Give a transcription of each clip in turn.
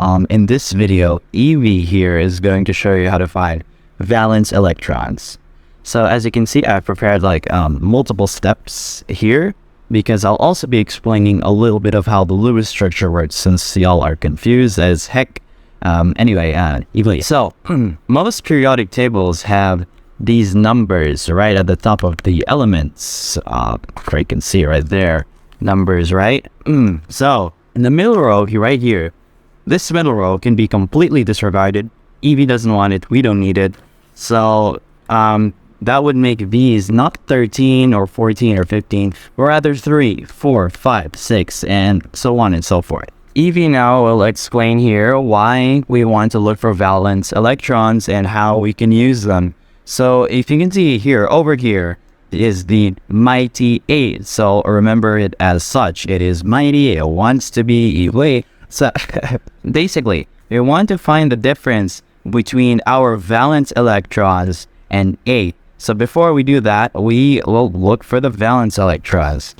In this video, Evie here is going to show you how to find valence electrons. So as you can see, I've prepared multiple steps here because I'll also be explaining a little bit of how the Lewis structure works since y'all are confused as heck. Evie. So most periodic tables have these numbers right at the top of the elements. You can see right there, numbers, right? So in the middle row right here, this middle row can be completely disregarded. Evie doesn't want it, we don't need it. So that would make these not 13 or 14 or 15, but rather 3, 4, 5, 6, and so on and so forth. Evie now will explain here why we want to look for valence electrons and how we can use them. So if you can see here, over here is the mighty 8. So remember it as such. It is mighty, it wants to be Evie. So basically, we want to find the difference between our valence electrons and 8. So before we do that, we will look for the valence electrons.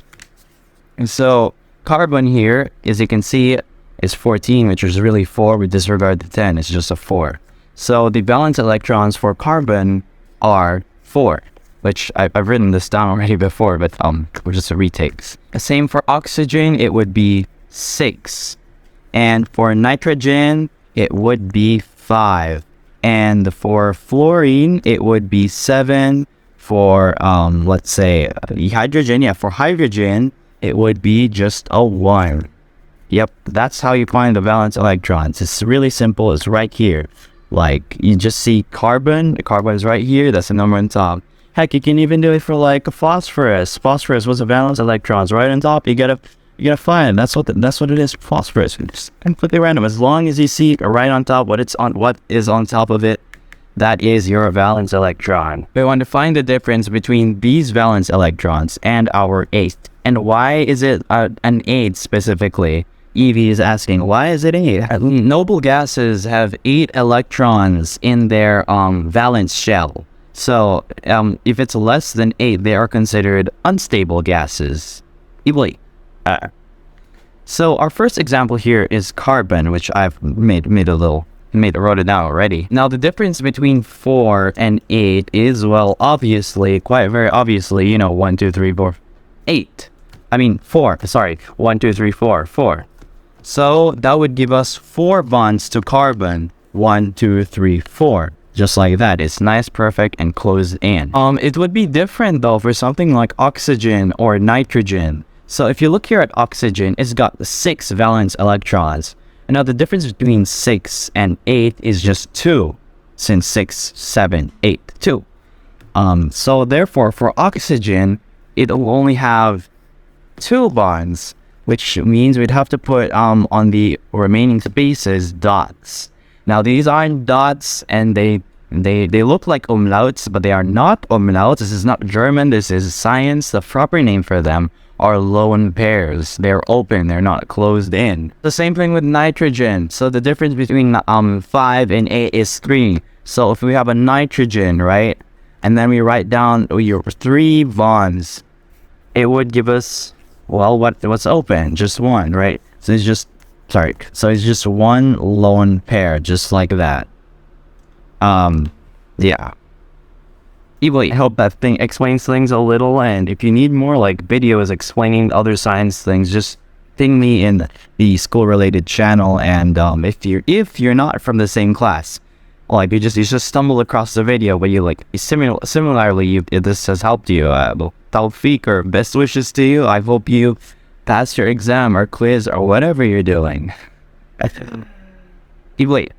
And so carbon here, as you can see, is 14, which is really 4. We disregard the 10, it's just a 4. So the valence electrons for carbon are 4, which I've written this down already before, but we're just a retakes. The same for oxygen, it would be 6. And for nitrogen, it would be 5. And for fluorine, it would be 7. For, let's say, hydrogen, for hydrogen, it would be just a 1. Yep, that's how you find the valence electrons. It's really simple, it's right here. Like, you just see carbon, the carbon is right here, that's the number on top. Heck, you can even do it for like a phosphorus. Phosphorus was a valence electrons right on top. You gotta find. That's what it is. Phosphorus. It's completely random. As long as you see right on top what is on top of it, that is your valence electron. We want to find the difference between these valence electrons and our 8. And why is it an 8 specifically? Evie is asking, why is it 8? Noble gases have 8 electrons in their valence shell. So if it's less than 8, they are considered unstable gases. Evie. So our first example here is carbon, which I've wrote it down already. Now the difference between 4 and 8 is, well, very obviously, 1, 2, 3, 4, 8. 4, sorry, 1, 2, 3, 4, 4. So that would give us 4 bonds to carbon, 1, 2, 3, 4. Just like that, it's nice, perfect, and closed in. It would be different though for something like oxygen or nitrogen. So if you look here at oxygen, it's got 6 valence electrons. And now the difference between 6 and 8 is just 2, since 6, 7, 8, 2. So therefore, for oxygen, it will only have 2 bonds, which means we'd have to put on the remaining spaces dots. Now these aren't dots, and they look like umlauts, but they are not umlauts. This is not German, this is science. The proper name for them are lone pairs. They're open, they're not closed in. The same thing with nitrogen. So the difference between 5 and 8 is 3. So if we have a nitrogen, right, and then we write down your 3 bonds, it would give us, well, what's open? Just 1, right? So it's just, so it's just 1 lone pair, just like that. Yeah. I hope that thing explains things a little, and if you need more videos explaining other science things, just ping me in the school-related channel. And if you're not from the same class, you just stumble across the video, but similarly, if this has helped you, Tawfiq, or best wishes to you. I hope you pass your exam or quiz or whatever you're doing. Wait.